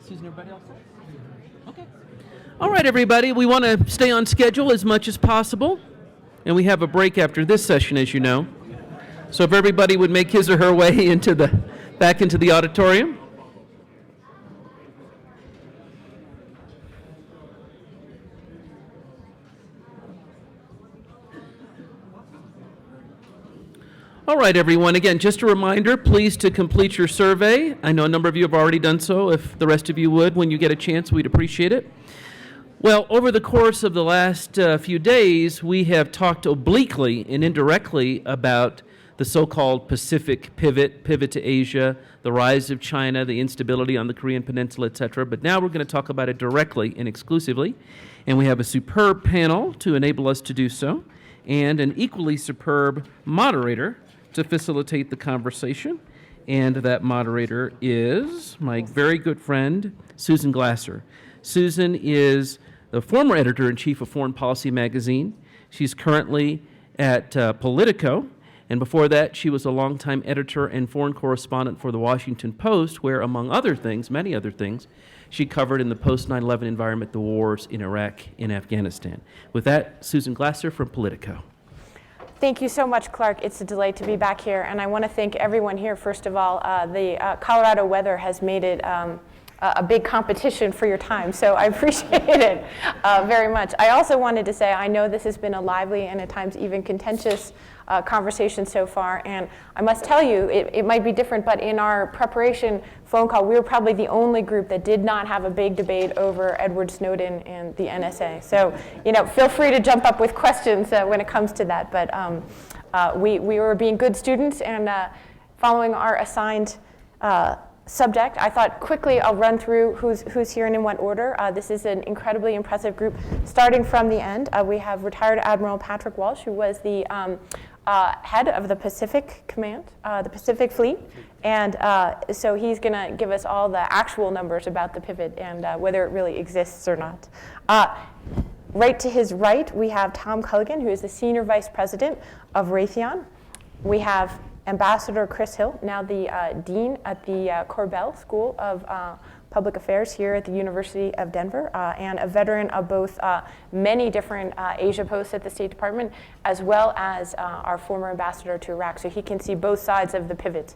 Susan, everybody else? Okay. All right, everybody. We want to stay on schedule as much as possible, and we have a break after this session, as you know. So if everybody would make his or her way back into the auditorium. All right, everyone. Again, just a reminder, please to complete your survey. I know a number of you have already done so. If the rest of you would, when you get a chance, we'd appreciate it. Well, over the course of the last few days, we have talked obliquely and indirectly about the so-called Pacific pivot to Asia, the rise of China, the instability on the Korean Peninsula, etc. But now we're going to talk about it directly and exclusively. And we have a superb panel to enable us to do so, and an equally superb moderator to facilitate the conversation. And that moderator is my very good friend, Susan Glasser. Susan is the former editor-in-chief of Foreign Policy magazine. She's currently at Politico, and before that, she was a longtime editor and foreign correspondent for the Washington Post, where, among other things, many other things, she covered in the post-9/11 environment the wars in Iraq and Afghanistan. With that, Susan Glasser from Politico. Thank you so much, Clark. It's a delight to be back here, and I want to thank everyone here. First of all, the Colorado weather has made it a big competition for your time, so I appreciate it very much. I also wanted to say I know this has been a lively and at times even contentious conversation so far, and I must tell you, it might be different, but in our preparation phone call, we were probably the only group that did not have a big debate over Edward Snowden and the NSA. So, feel free to jump up with questions when it comes to that, but we were being good students and following our assigned subject. I thought quickly I'll run through who's here and in what order. This is an incredibly impressive group. Starting from the end, we have retired Admiral Patrick Walsh, who was the head of the Pacific Command, the Pacific Fleet, and so he's going to give us all the actual numbers about the pivot and whether it really exists or not. Right to his right, we have Tom Culligan, who is the Senior Vice President of Raytheon. We have Ambassador Chris Hill, now the Dean at the Korbel School of Public Affairs here at the University of Denver, and a veteran of both many different Asia posts at the State Department, as well as our former ambassador to Iraq, so he can see both sides of the pivot,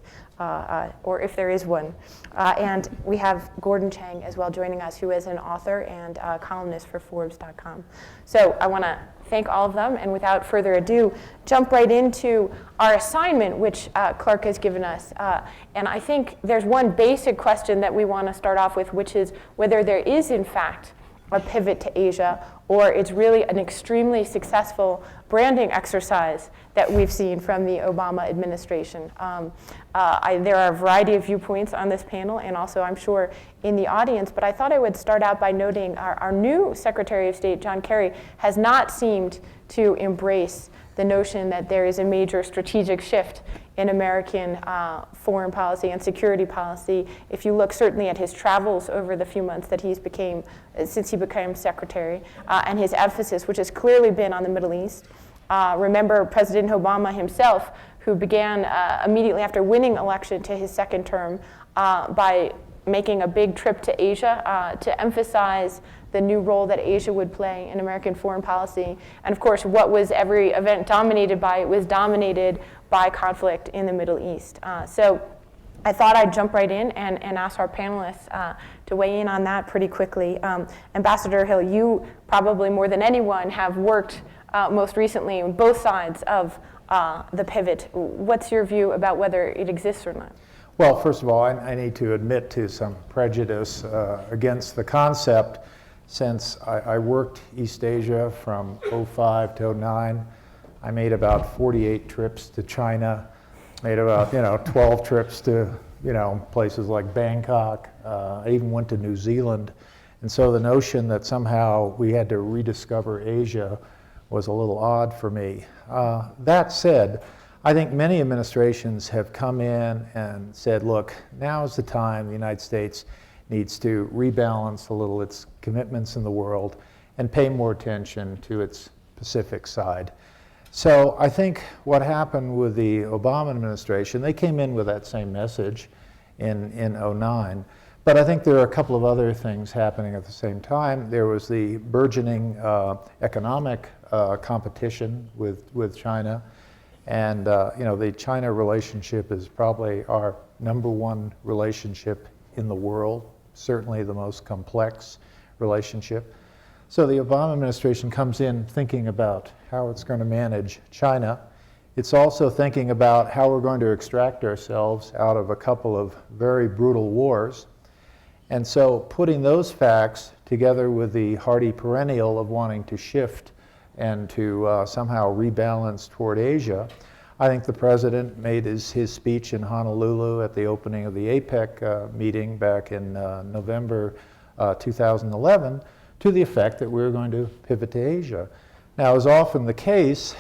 or if there is one. And we have Gordon Chang as well joining us, who is an author and columnist for Forbes.com. So I want to thank all of them, and without further ado, jump right into our assignment, which Clark has given us. And I think there's one basic question that we want to start off with, which is whether there is, in fact, a pivot to Asia, or it's really an extremely successful branding exercise that we've seen from the Obama administration. There are a variety of viewpoints on this panel, and also I'm sure in the audience, but I thought I would start out by noting our new Secretary of State, John Kerry, has not seemed to embrace the notion that there is a major strategic shift in American foreign policy and security policy. If you look certainly at his travels over the few months that since he became secretary, and his emphasis, which has clearly been on the Middle East. Remember President Obama himself, who began immediately after winning election to his second term by making a big trip to Asia to emphasize the new role that Asia would play in American foreign policy. And of course, what was every event dominated by? It was dominated by conflict in the Middle East. So I thought I'd jump right in and ask our panelists to weigh in on that pretty quickly. Ambassador Hill, you probably more than anyone have worked most recently on both sides of the pivot. What's your view about whether it exists or not? Well, first of all, I need to admit to some prejudice against the concept, since I worked East Asia from 2005 to 2009. I made about 48 trips to China, made about 12 trips to places like Bangkok. I even went to New Zealand, and so the notion that somehow we had to rediscover Asia was a little odd for me. That said, I think many administrations have come in and said, look, now is the time the United States needs to rebalance a little its commitments in the world and pay more attention to its Pacific side. So I think what happened with the Obama administration, they came in with that same message in '09, but I think there are a couple of other things happening at the same time. There was the burgeoning economic competition with China, and the China relationship is probably our #1 relationship in the world, certainly the most complex relationship. So the Obama administration comes in thinking about how it's going to manage China. It's also thinking about how we're going to extract ourselves out of a couple of very brutal wars. And so putting those facts together with the hardy perennial of wanting to shift and to somehow rebalance toward Asia, I think the president made his speech in Honolulu at the opening of the APEC meeting back in November 2011 to the effect that we're going to pivot to Asia. Now, as often the case,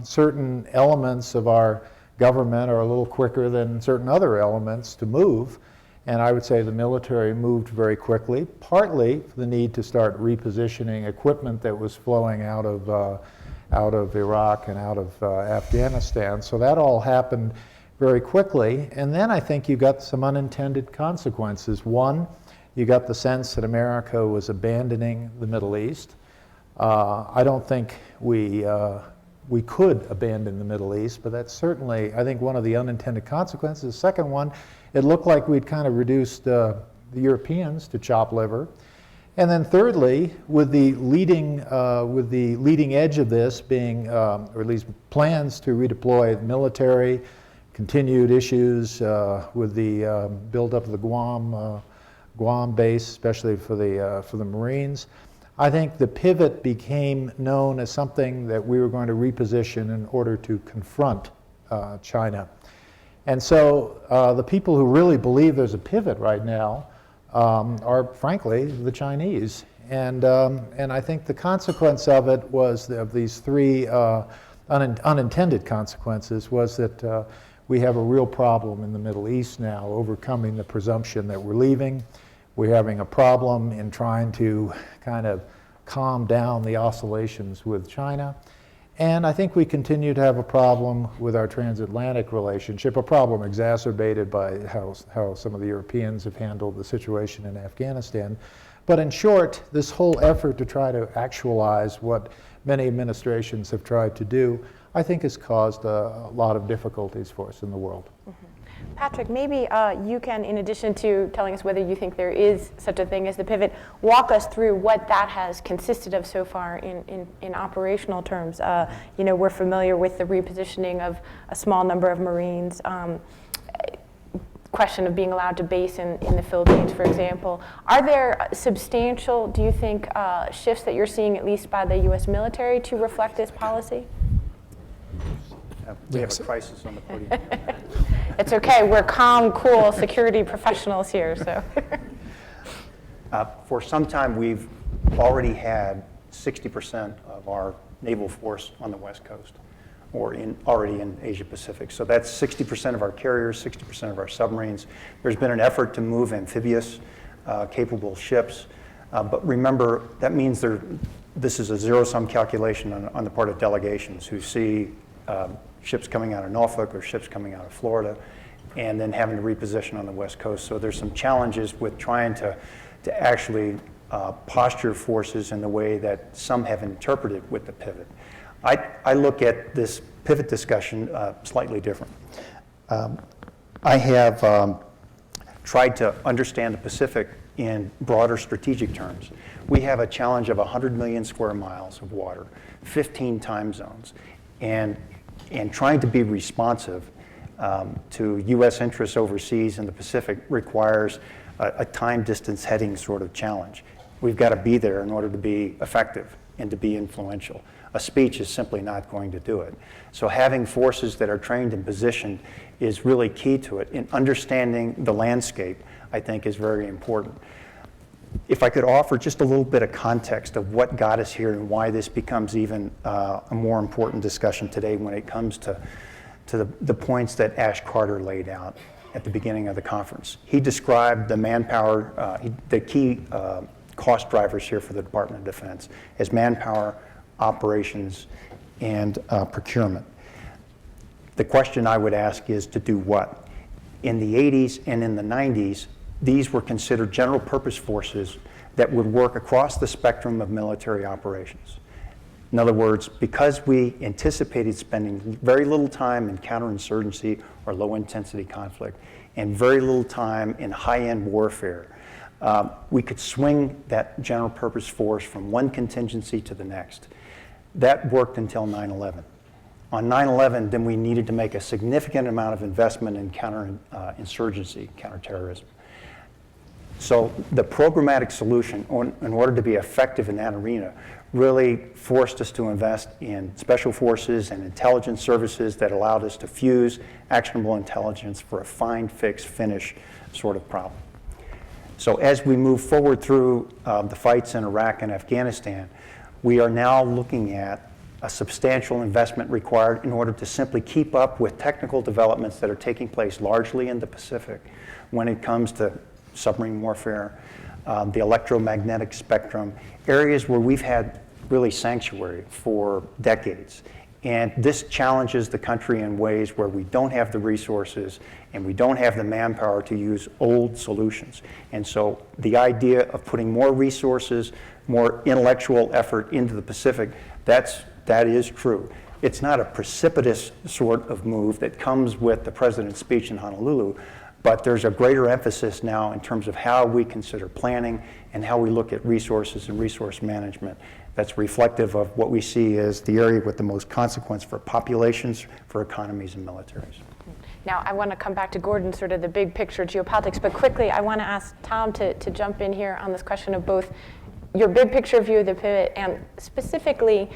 certain elements of our government are a little quicker than certain other elements to move. And I would say the military moved very quickly, partly for the need to start repositioning equipment that was flowing out of Iraq and out of Afghanistan. So that all happened very quickly. And then I think you got some unintended consequences. One, you got the sense that America was abandoning the Middle East. I don't think we could abandon the Middle East, but that's certainly, I think, one of the unintended consequences. The second one, it looked like we'd kind of reduced the Europeans to chopped liver. And then thirdly, with the leading edge of this being, or at least plans to redeploy the military, continued issues with the buildup of the Guam base, especially for the Marines. I think the pivot became known as something that we were going to reposition in order to confront China. And so the people who really believe there's a pivot right now are, frankly, the Chinese. And I think the consequence of it was, of these three unintended consequences, was that we have a real problem in the Middle East now, overcoming the presumption that we're leaving. We're having a problem in trying to kind of calm down the oscillations with China. And I think we continue to have a problem with our transatlantic relationship, a problem exacerbated by how some of the Europeans have handled the situation in Afghanistan. But in short, this whole effort to try to actualize what many administrations have tried to do, I think has caused a lot of difficulties for us in the world. Mm-hmm. Patrick, maybe you can, in addition to telling us whether you think there is such a thing as the pivot, walk us through what that has consisted of so far in operational terms. We're familiar with the repositioning of a small number of Marines, question of being allowed to base in the Philippines, for example. Are there substantial, do you think, shifts that you're seeing, at least by the U.S. military, to reflect this policy? We have a crisis on the podium. It's okay. We're calm, cool security professionals here. So, for some time, we've already had 60% of our naval force on the West Coast, or already in Asia Pacific. So that's 60% of our carriers, 60% of our submarines. There's been an effort to move amphibious, capable ships, but remember that means this is a zero-sum calculation on the part of delegations who see ships coming out of Norfolk or ships coming out of Florida, and then having to reposition on the West Coast. So there's some challenges with trying to actually posture forces in the way that some have interpreted with the pivot. I look at this pivot discussion slightly different. I have tried to understand the Pacific in broader strategic terms. We have a challenge of 100 million square miles of water, 15 time zones, and trying to be responsive to U.S. interests overseas in the Pacific requires a time distance heading sort of challenge. We've got to be there in order to be effective and to be influential. A speech is simply not going to do it. So having forces that are trained and positioned is really key to it. And understanding the landscape, I think, is very important. If I could offer just a little bit of context of what got us here and why this becomes even a more important discussion today when it comes to to the points that Ash Carter laid out at the beginning of the conference. He described the manpower, the key cost drivers here for the Department of Defense as manpower, operations, and procurement. The question I would ask is to do what? In the 80s and in the 90s, these were considered general purpose forces that would work across the spectrum of military operations. In other words, because we anticipated spending very little time in counterinsurgency or low-intensity conflict and very little time in high-end warfare, we could swing that general purpose force from one contingency to the next. That worked until 9/11. On 9/11, then we needed to make a significant amount of investment in counterinsurgency, counterterrorism. So the programmatic solution, in order to be effective in that arena, really forced us to invest in special forces and intelligence services that allowed us to fuse actionable intelligence for a find, fix, finish sort of problem. So as we move forward through the fights in Iraq and Afghanistan, we are now looking at a substantial investment required in order to simply keep up with technical developments that are taking place largely in the Pacific when it comes to submarine warfare, the electromagnetic spectrum, areas where we've had really sanctuary for decades. And this challenges the country in ways where we don't have the resources and we don't have the manpower to use old solutions. And so the idea of putting more resources, more intellectual effort into the Pacific, that is true. It's not a precipitous sort of move that comes with the president's speech in Honolulu, but there's a greater emphasis now in terms of how we consider planning and how we look at resources and resource management that's reflective of what we see as the area with the most consequence for populations, for economies, and militaries. Now, I want to come back to Gordon, sort of the big picture geopolitics, but quickly, I want to ask Tom to jump in here on this question of both your big picture view of the pivot and specifically,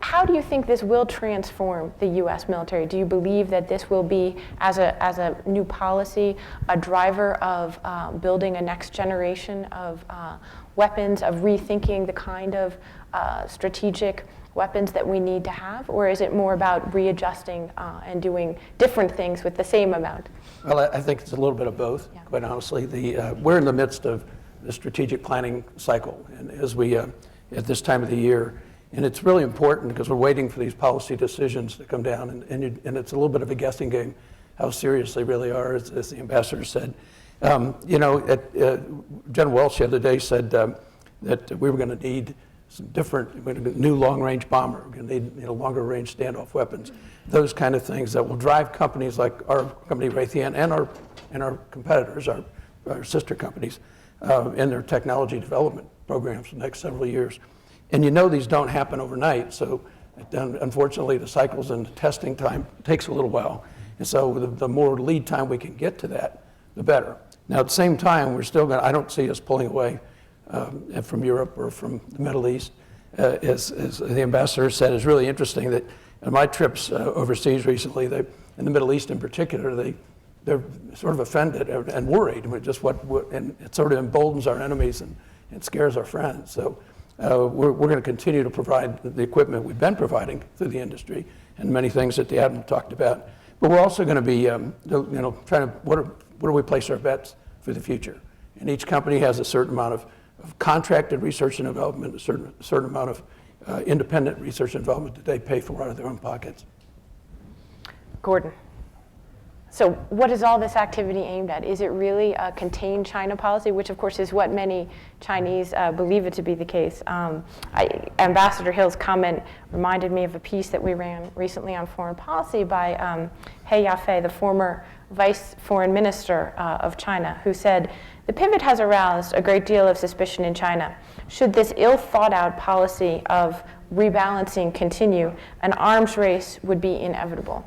how do you think this will transform the U.S. military? Do you believe that this will be, as a new policy, a driver of building a next generation of weapons, of rethinking the kind of strategic weapons that we need to have? Or is it more about readjusting and doing different things with the same amount? Well, I think it's a little bit of both, quite honestly. We're in the midst of the strategic planning cycle, and as we, at this time of the year, and it's really important because we're waiting for these policy decisions to come down, and it's a little bit of a guessing game how serious they really are, as the ambassador said. General Welch the other day said that we were going to need some different, new long-range bomber. We're going to need longer-range standoff weapons, those kind of things that will drive companies like our company Raytheon and our competitors, our sister companies, in their technology development programs for the next several years. And these don't happen overnight, so unfortunately the cycles and the testing time takes a little while. And so the more lead time we can get to that, the better. Now at the same time, we're still I don't see us pulling away from Europe or from the Middle East. As the ambassador said, it's really interesting that in my trips overseas recently, in the Middle East in particular, they're sort of offended and worried with just and it sort of emboldens our enemies and scares our friends. So we're going to continue to provide the equipment we've been providing through the industry and many things that the Admiral talked about. But we're also going to be, trying to, where do we place our bets for the future? And each company has a certain amount of contracted research and development, a certain amount of independent research and development that they pay for out of their own pockets. Gordon. So what is all this activity aimed at? Is it really a contained China policy, which of course is what many Chinese believe it to be the case? Ambassador Hill's comment reminded me of a piece that we ran recently on foreign policy by He Yafei, the former vice foreign minister of China, who said, "The pivot has aroused a great deal of suspicion in China. Should this ill thought out policy of rebalancing continue, an arms race would be inevitable."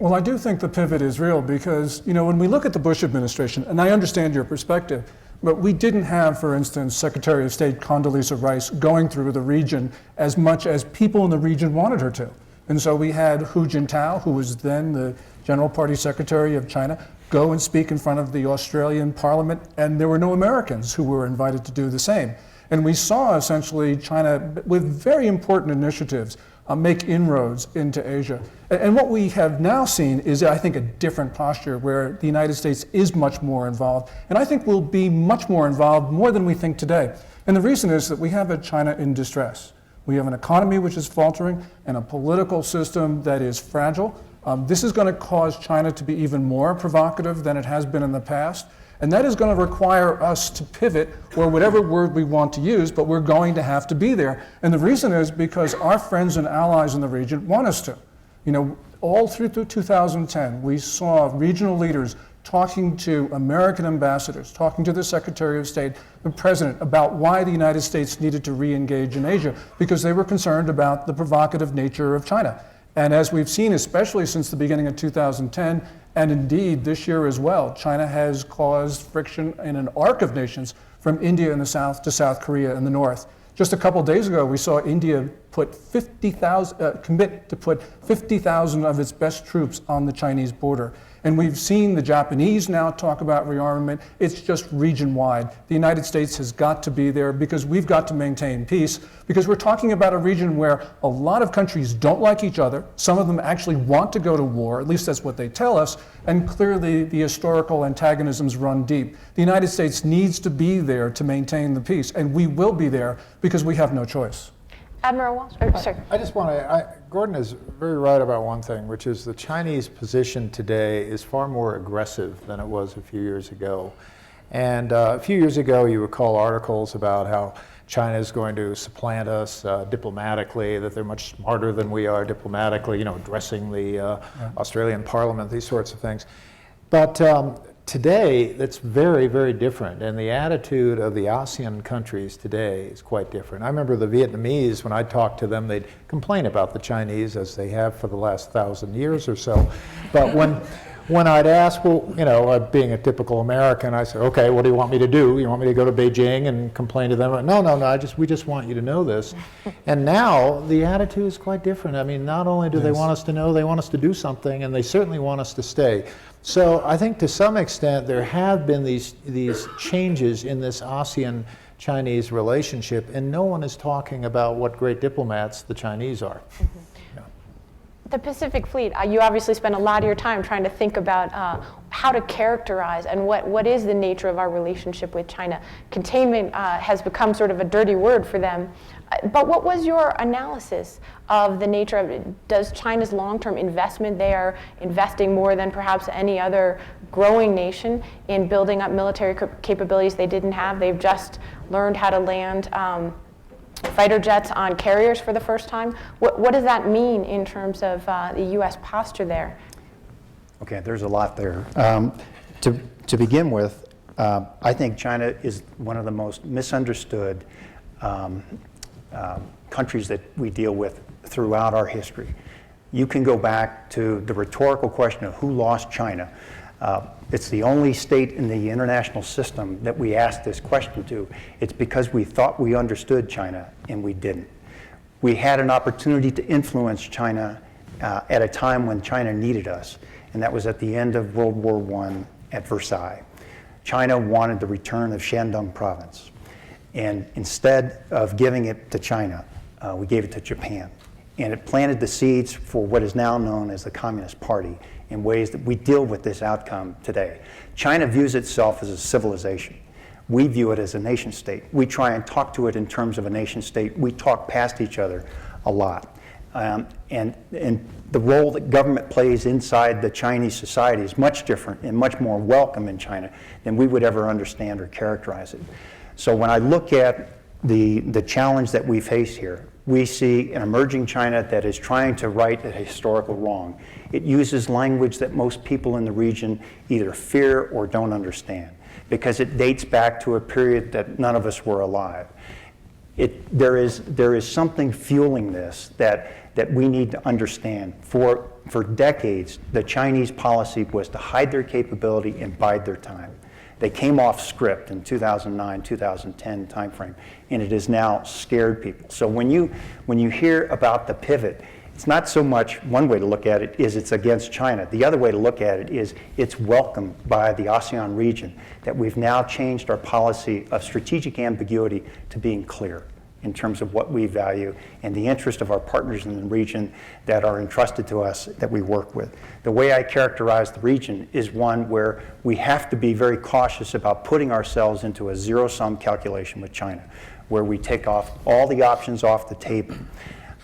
Well, I do think the pivot is real because, when we look at the Bush administration, and I understand your perspective, but we didn't have, for instance, Secretary of State Condoleezza Rice going through the region as much as people in the region wanted her to. And so we had Hu Jintao, who was then the General Party Secretary of China, go and speak in front of the Australian Parliament, and there were no Americans who were invited to do the same. And we saw essentially China with very important initiatives make inroads into Asia. And what we have now seen is, I think, a different posture where the United States is much more involved, and I think will be much more involved, more than we think today. And the reason is that we have a China in distress. We have an economy which is faltering and a political system that is fragile. This is going to cause China to be even more provocative than it has been in the past. And that is going to require us to pivot, or whatever word we want to use, but we're going to have to be there. And the reason is because our friends and allies in the region want us to. You know, all through 2010, we saw regional leaders talking to American ambassadors, talking to the Secretary of State, the President, about why the United States needed to re-engage in Asia, because they were concerned about the provocative nature of China. And as we've seen, especially since the beginning of 2010, and indeed this year as well, China has caused friction in an arc of nations from India in the south to South Korea in the north. Just a couple days ago, we saw India commit to put 50,000 of its best troops on the Chinese border. And we've seen the Japanese now talk about rearmament. It's just region-wide. The United States has got to be there because we've got to maintain peace, because we're talking about a region where a lot of countries don't like each other. Some of them actually want to go to war, at least that's what they tell us, and clearly the historical antagonisms run deep. The United States needs to be there to maintain the peace, and we will be there because we have no choice. Admiral Walsh, sorry. I just want to, Gordon is very right about one thing, which is the Chinese position today is far more aggressive than it was a few years ago. And a few years ago, you recall articles about how China is going to supplant us diplomatically, that they're much smarter than we are diplomatically, you know, addressing the Australian Parliament, these sorts of things. But today, that's very, very different, and the attitude of the ASEAN countries today is quite different. I remember the Vietnamese, when I talked to them, they'd complain about the Chinese, as they have for the last 1,000 years or so. But when I'd ask, well, you know, being a typical American, I said, okay, what do you want me to do? You want me to go to Beijing and complain to them? No, we just want you to know this. And now the attitude is quite different. I mean, not only do they want us to know, they want us to do something, and they certainly want us to stay. So I think to some extent there have been these changes in this ASEAN-Chinese relationship, and no one is talking about what great diplomats the Chinese are. Mm-hmm. The Pacific Fleet, you obviously spend a lot of your time trying to think about how to characterize and what is the nature of our relationship with China. Containment has become sort of a dirty word for them. But what was your analysis of the nature of it? Does China's long-term investment, they are investing more than perhaps any other growing nation in building up military capabilities they didn't have? They've just learned how to land fighter jets on carriers for the first time. What does that mean in terms of the U.S. posture there? Okay, there's a lot there. To begin with, I think China is one of the most misunderstood countries that we deal with throughout our history. You can go back to the rhetorical question of who lost China. It's the only state in the international system that we asked this question to. It's because we thought we understood China, and we didn't. We had an opportunity to influence China at a time when China needed us, and that was at the end of World War I at Versailles. China wanted the return of Shandong province, and instead of giving it to China, we gave it to Japan. And it planted the seeds for what is now known as the Communist Party in ways that we deal with this outcome today. China views itself as a civilization. We view it as a nation state. We try and talk to it in terms of a nation state. We talk past each other a lot. And the role that government plays inside the Chinese society is much different and much more welcome in China than we would ever understand or characterize it. So when I look at the challenge that we face here, we see an emerging China that is trying to right a historical wrong. It uses language that most people in the region either fear or don't understand, because it dates back to a period that none of us were alive. There is something fueling this that we need to understand. For decades, the Chinese policy was to hide their capability and bide their time. They came off script in 2009, 2010 timeframe, and it has now scared people. So when you hear about the pivot, it's not so much, one way to look at it is it's against China. The other way to look at it is it's welcomed by the ASEAN region that we've now changed our policy of strategic ambiguity to being clear. in terms of what we value and the interest of our partners in the region that are entrusted to us that we work with. The way I characterize the region is one where we have to be very cautious about putting ourselves into a zero-sum calculation with China, where we take off all the options off the table.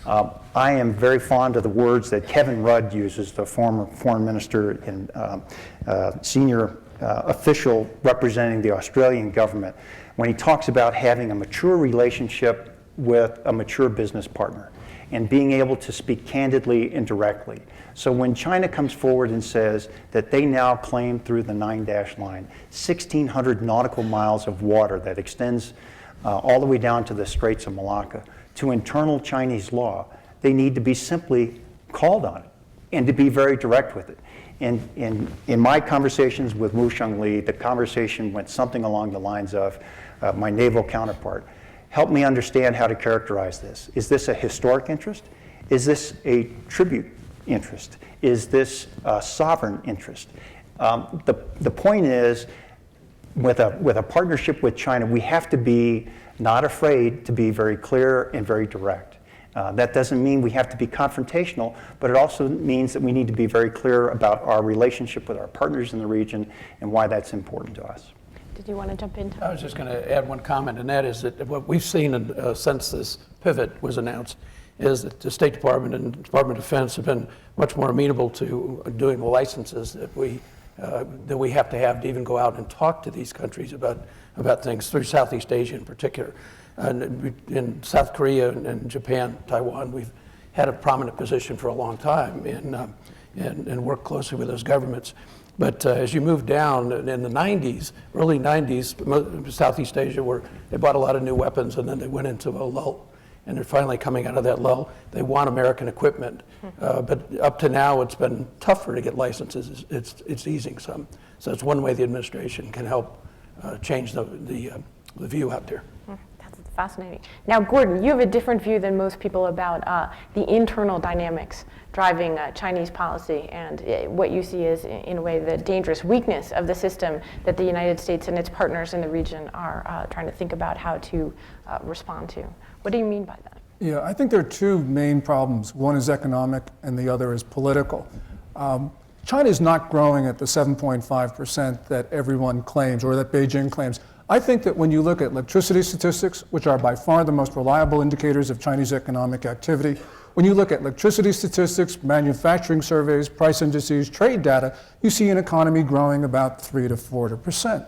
I am very fond of the words that Kevin Rudd uses, the former foreign minister and senior official representing the Australian government, when he talks about having a mature relationship with a mature business partner and being able to speak candidly and directly. So when China comes forward and says that they now claim through the 9-dash line 1,600 nautical miles of water that extends all the way down to the Straits of Malacca, to internal Chinese law, they need to be simply called on it and to be very direct with it. And in my conversations with Wu Shengli, the conversation went something along the lines of, my naval counterpart, help me understand how to characterize this. Is this a historic interest? Is this a tribute interest? Is this a sovereign interest? The point is, with a partnership with China, we have to be not afraid to be very clear and very direct. That doesn't mean we have to be confrontational, but it also means that we need to be very clear about our relationship with our partners in the region and why that's important to us. Did you want to jump in? I was just going to add one comment, and that is that what we've seen since this pivot was announced is that the State Department and Department of Defense have been much more amenable to doing the licenses that we have to even go out and talk to these countries about things, through Southeast Asia in particular. And in South Korea and Japan, Taiwan, we've had a prominent position for a long time and worked closely with those governments. But as you move down in the 90s, early 90s, Southeast Asia, they bought a lot of new weapons and then they went into a lull. And they're finally coming out of that lull. They want American equipment. But up to now, it's been tougher to get licenses. It's easing some. So it's one way the administration can help change the view out there. That's fascinating. Now, Gordon, you have a different view than most people about the internal dynamics driving Chinese policy, and what you see is, in a way, the dangerous weakness of the system that the United States and its partners in the region are trying to think about how to respond to. What do you mean by that? Yeah, I think there are two main problems. One is economic and the other is political. China is not growing at the 7.5% that everyone claims or that Beijing claims. I think that when you look at electricity statistics, which are by far the most reliable indicators of Chinese economic activity, when you look at electricity statistics, manufacturing surveys, price indices, trade data, you see an economy growing about 3 to 4%.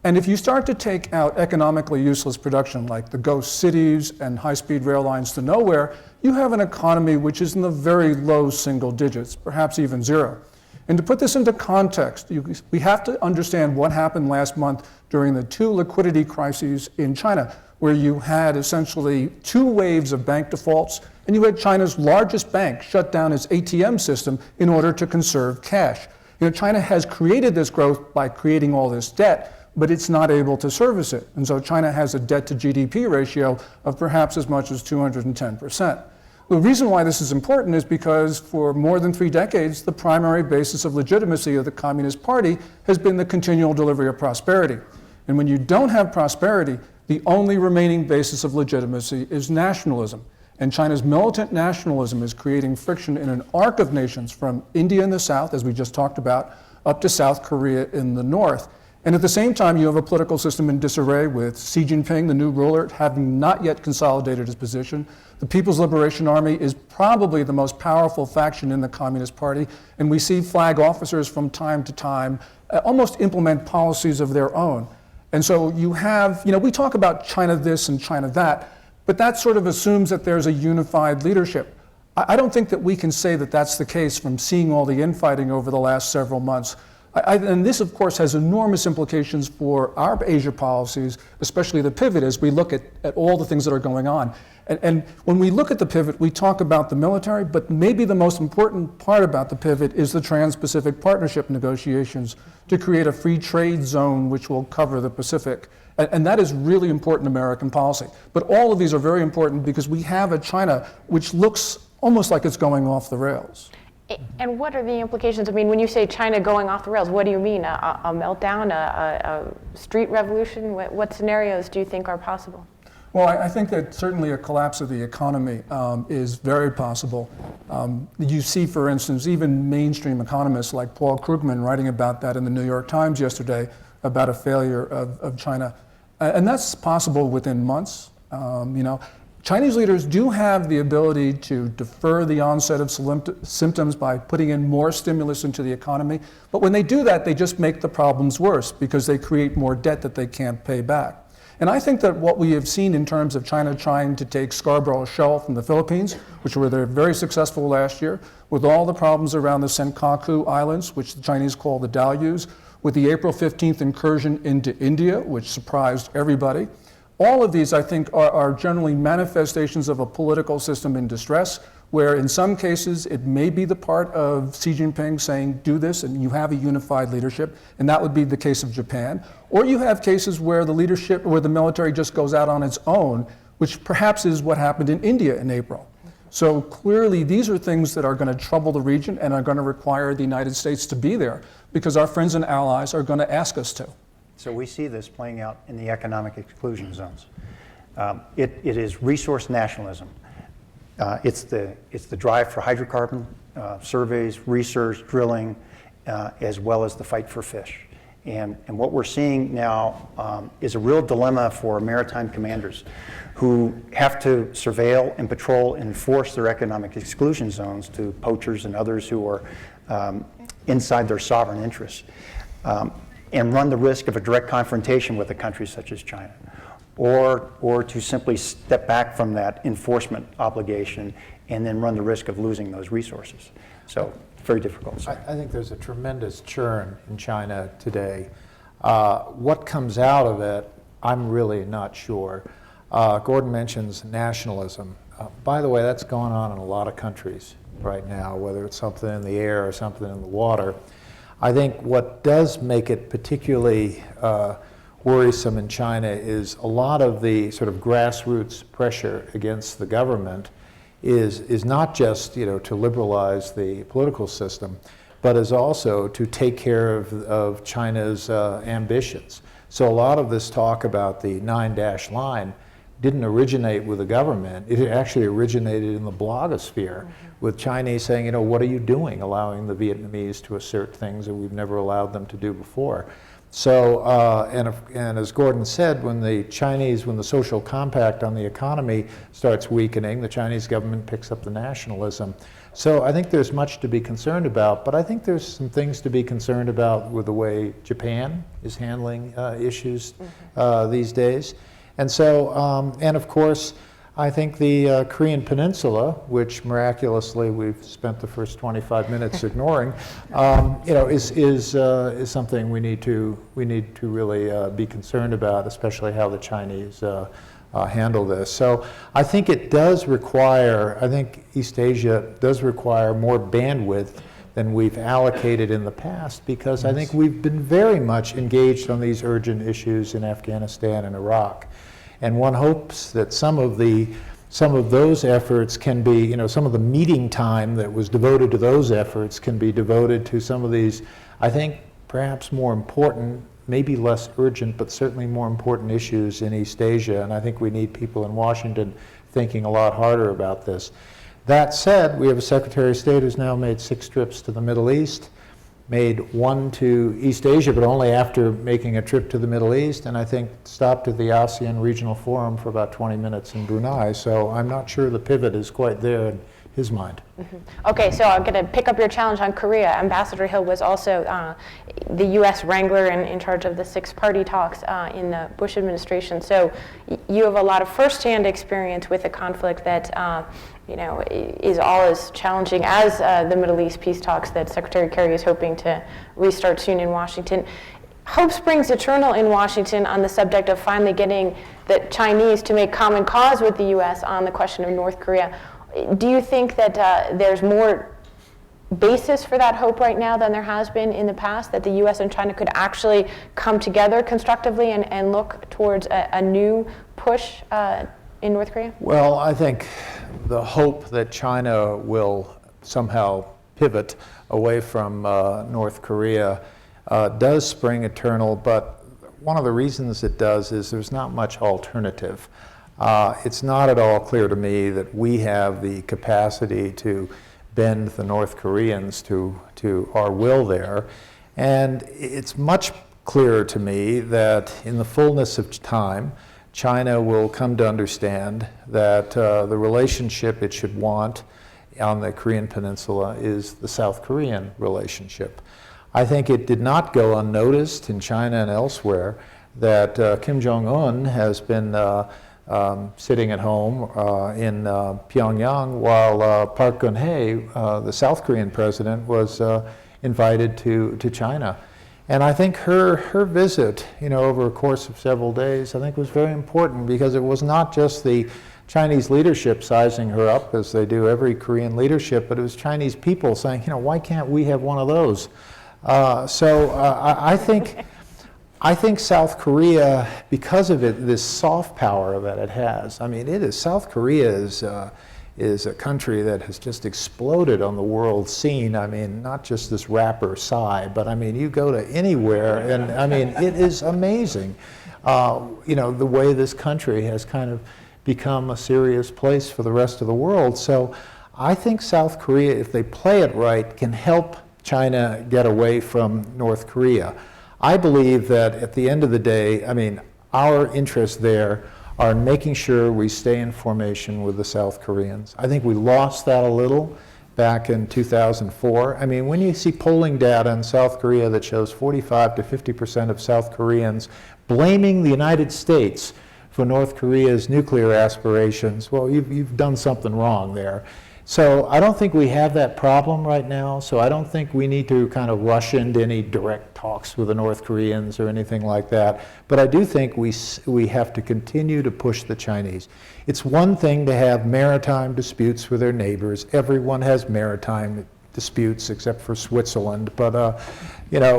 And if you start to take out economically useless production like the ghost cities and high-speed rail lines to nowhere, you have an economy which is in the very low single digits, perhaps even zero. And to put this into context, we have to understand what happened last month during the two liquidity crises in China, where you had essentially two waves of bank defaults, and you had China's largest bank shut down its ATM system in order to conserve cash. You know, China has created this growth by creating all this debt, but it's not able to service it. And so China has a debt to GDP ratio of perhaps as much as 210%. The reason why this is important is because for more than 3 decades, the primary basis of legitimacy of the Communist Party has been the continual delivery of prosperity. And when you don't have prosperity, the only remaining basis of legitimacy is nationalism. And China's militant nationalism is creating friction in an arc of nations from India in the south, as we just talked about, up to South Korea in the north. And at the same time, you have a political system in disarray with Xi Jinping, the new ruler, having not yet consolidated his position. The People's Liberation Army is probably the most powerful faction in the Communist Party, and we see flag officers from time to time almost implement policies of their own. And so you have, we talk about China this and China that, but that sort of assumes that there's a unified leadership. I don't think that we can say that that's the case from seeing all the infighting over the last several months. And this, of course, has enormous implications for our Asia policies, especially the pivot, as we look at all the things that are going on. And when we look at the pivot, we talk about the military, but maybe the most important part about the pivot is the Trans-Pacific Partnership negotiations to create a free trade zone which will cover the Pacific. And that is really important American policy. But all of these are very important because we have a China which looks almost like it's going off the rails. And what are the implications? I mean, when you say China going off the rails, what do you mean? A meltdown, a street revolution? What scenarios do you think are possible? Well, I think that certainly a collapse of the economy is very possible. You see, for instance, even mainstream economists like Paul Krugman writing about that in the New York Times yesterday about a failure of China. And that's possible within months. Chinese leaders do have the ability to defer the onset of symptoms by putting in more stimulus into the economy. But when they do that, they just make the problems worse because they create more debt that they can't pay back. And I think that what we have seen in terms of China trying to take Scarborough Shoal from the Philippines, which were very successful last year, with all the problems around the Senkaku Islands, which the Chinese call the Diaoyus, with the April 15th incursion into India, which surprised everybody. All of these, I think, are generally manifestations of a political system in distress, where in some cases it may be the part of Xi Jinping saying, do this, and you have a unified leadership, and that would be the case of Japan. Or you have cases where the leadership, where the military just goes out on its own, which perhaps is what happened in India in April. So clearly, these are things that are going to trouble the region and are going to require the United States to be there, because our friends and allies are going to ask us to. So we see this playing out in the economic exclusion zones. It is resource nationalism. It's the drive for hydrocarbon surveys, research, drilling, as well as the fight for fish. And what we're seeing now is a real dilemma for maritime commanders who have to surveil and patrol and enforce their economic exclusion zones to poachers and others who are inside their sovereign interests, and run the risk of a direct confrontation with a country such as China, or to simply step back from that enforcement obligation and then run the risk of losing those resources. So very difficult. I think there's a tremendous churn in China today. What comes out of it, I'm really not sure. Gordon mentions nationalism. By the way, that's going on in a lot of countries right now, whether it's something in the air or something in the water. I think what does make it particularly worrisome in China is a lot of the sort of grassroots pressure against the government is not just to liberalize the political system, but is also to take care of China's ambitions. So a lot of this talk about the 9-dash line didn't originate with the government. It actually originated in the blogosphere with Chinese saying, what are you doing, allowing the Vietnamese to assert things that we've never allowed them to do before. So, and as Gordon said, when the social compact on the economy starts weakening, the Chinese government picks up the nationalism. So I think there's much to be concerned about, but I think there's some things to be concerned about with the way Japan is handling issues these days. And so, and of course, I think the Korean Peninsula, which miraculously we've spent the first 25 minutes ignoring, is something we need to really be concerned about, especially how the Chinese handle this. So I think it does require, I think East Asia does require more bandwidth than we've allocated in the past, because I think we've been very much engaged on these urgent issues in Afghanistan and Iraq. And one hopes that some of those efforts can be, some of the meeting time that was devoted to those efforts can be devoted to some of these, I think, perhaps more important, maybe less urgent, but certainly more important issues in East Asia. And I think we need people in Washington thinking a lot harder about this. That said, we have a Secretary of State who's now made 6 trips to the Middle East, made 1 to East Asia, but only after making a trip to the Middle East, and I think stopped at the ASEAN Regional Forum for about 20 minutes in Brunei. So I'm not sure the pivot is quite there in his mind. Okay, so I'm going to pick up your challenge on Korea. Ambassador Hill was also the U.S. wrangler in charge of the 6-party talks in the Bush administration. So you have a lot of firsthand experience with a conflict that is all as challenging as the Middle East peace talks that Secretary Kerry is hoping to restart soon in Washington. Hope springs eternal in Washington on the subject of finally getting the Chinese to make common cause with the U.S. on the question of North Korea. Do you think that there's more basis for that hope right now than there has been in the past, that the U.S. and China could actually come together constructively and look towards a new push in North Korea? Well, I think the hope that China will somehow pivot away from North Korea does spring eternal, but one of the reasons it does is there's not much alternative. It's not at all clear to me that we have the capacity to bend the North Koreans to our will there. And it's much clearer to me that in the fullness of time, China will come to understand that the relationship it should want on the Korean Peninsula is the South Korean relationship. I think it did not go unnoticed in China and elsewhere that Kim Jong-un has been sitting at home in Pyongyang while Park Geun-hye, the South Korean president, was invited to China. And I think her visit, over a course of several days, I think was very important because it was not just the Chinese leadership sizing her up as they do every Korean leadership, but it was Chinese people saying, why can't we have one of those? I think South Korea, because of this soft power that it has, South Korea is a country that has just exploded on the world scene. Not just this rapper Psy, but you go to anywhere and it is amazing, the way this country has kind of become a serious place for the rest of the world. So I think South Korea, if they play it right, can help China get away from North Korea. I believe that at the end of the day, our interests there are in making sure we stay in formation with the South Koreans. I think we lost that a little back in 2004. When you see polling data in South Korea that shows 45 to 50% of South Koreans blaming the United States for North Korea's nuclear aspirations, well, you've done something wrong there. So I don't think we have that problem right now, so I don't think we need to kind of rush into any direct talks with the North Koreans or anything like that. But I do think we have to continue to push the Chinese. It's one thing to have maritime disputes with their neighbors. Everyone has maritime disputes except for Switzerland. But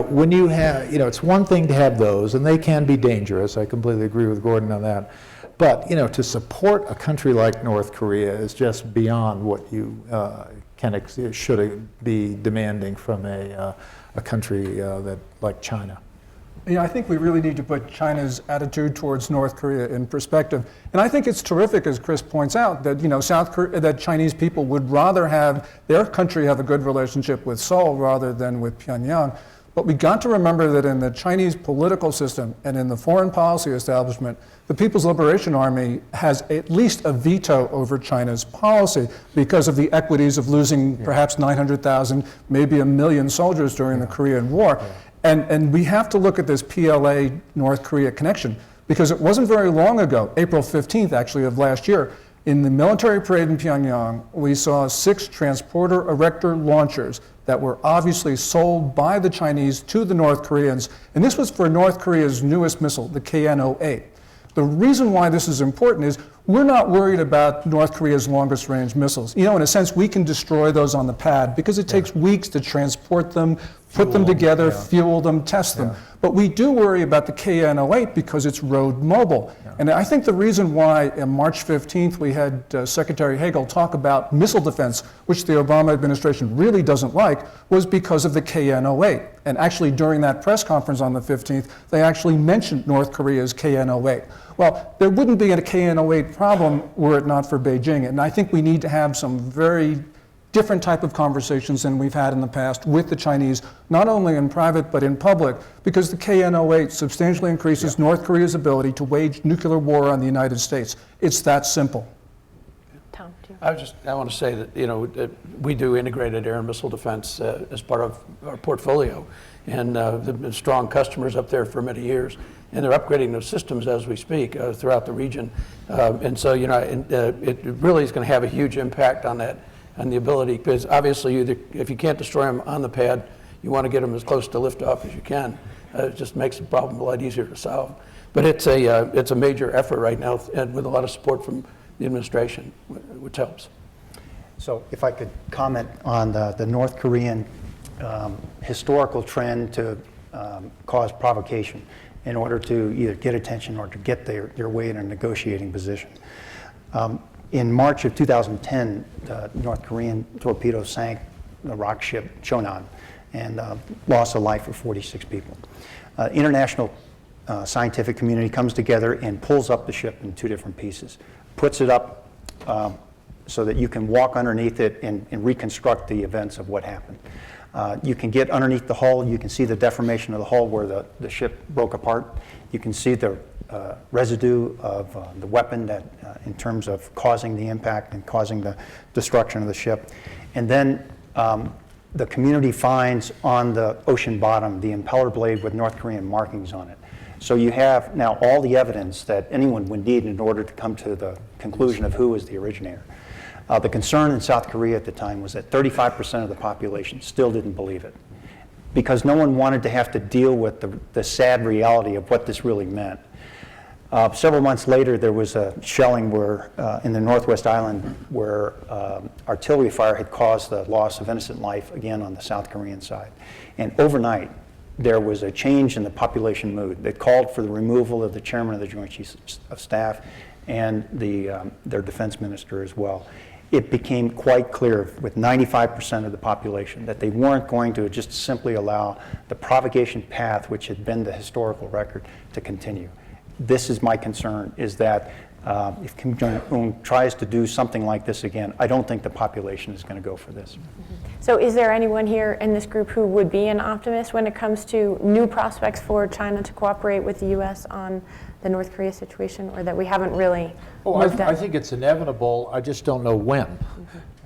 when you have, it's one thing to have those, and they can be dangerous. I completely agree with Gordon on that. But to support a country like North Korea is just beyond what you should be demanding from a country like China. I think we really need to put China's attitude towards North Korea in perspective. And I think it's terrific, as Chris points out, that that Chinese people would rather have their country have a good relationship with Seoul rather than with Pyongyang. But we got to remember that in the Chinese political system and in the foreign policy establishment, the People's Liberation Army has at least a veto over China's policy because of the equities of losing perhaps 900,000, maybe 1 million soldiers during the Korean War. And we have to look at this PLA-North Korea connection because it wasn't very long ago, April 15th actually of last year, in the military parade in Pyongyang, we saw 6 transporter erector launchers that were obviously sold by the Chinese to the North Koreans, and this was for North Korea's newest missile, the KN-08. The reason why this is important is we're not worried about North Korea's longest range missiles. In a sense, we can destroy those on the pad because it takes weeks to transport them, put them together, fuel them, test them. But we do worry about the KN-08 because it's road mobile. And I think the reason why on March 15th we had Secretary Hagel talk about missile defense, which the Obama administration really doesn't like, was because of the KN-08. And actually during that press conference on the 15th, they actually mentioned North Korea's KN-08. Well, there wouldn't be a KN-08 problem were it not for Beijing. And I think we need to have some very different type of conversations than we've had in the past with the Chinese, not only in private but in public, because the KN-08 substantially increases North Korea's ability to wage nuclear war on the United States. It's that simple. Tom, do you? I want to say that we do integrated air and missile defense as part of our portfolio, and they've been strong customers up there for many years, and they're upgrading those systems as we speak throughout the region, and so it really is going to have a huge impact on that. And the ability, because obviously if you can't destroy them on the pad, you want to get them as close to liftoff as you can. It just makes the problem a lot easier to solve. But it's a major effort right now, and with a lot of support from the administration, which helps. So if I could comment on the North Korean historical trend to cause provocation in order to either get attention or to get their way in a negotiating position. In March of 2010, the North Korean torpedo sank the rock ship Showdown and lost the life of 46 people. International scientific community comes together and pulls up the ship in 2 different pieces, puts it up so that you can walk underneath it and reconstruct the events of what happened. You can get underneath the hull. You can see the deformation of the hull where the ship broke apart. You can see the residue of the weapon that, in terms of causing the impact and causing the destruction of the ship. And then the community finds on the ocean bottom the impeller blade with North Korean markings on it. So you have now all the evidence that anyone would need in order to come to the conclusion of who was the originator. The concern in South Korea at the time was that 35% of the population still didn't believe it, because no one wanted to have to deal with the sad reality of what this really meant. Several months later, there was a shelling where, in the Northwest Island where artillery fire had caused the loss of innocent life, again on the South Korean side. And overnight, there was a change in the population mood that called for the removal of the chairman of the Joint Chiefs of Staff and their defense minister as well. It became quite clear with 95% of the population that they weren't going to just simply allow the provocation path, which had been the historical record, to continue. This is my concern, is that if Kim Jong-un tries to do something like this again, I don't think the population is going to go for this. So is there anyone here in this group who would be an optimist when it comes to new prospects for China to cooperate with the U.S. on the North Korea situation, or that we haven't really moved I think it's inevitable. I just don't know when.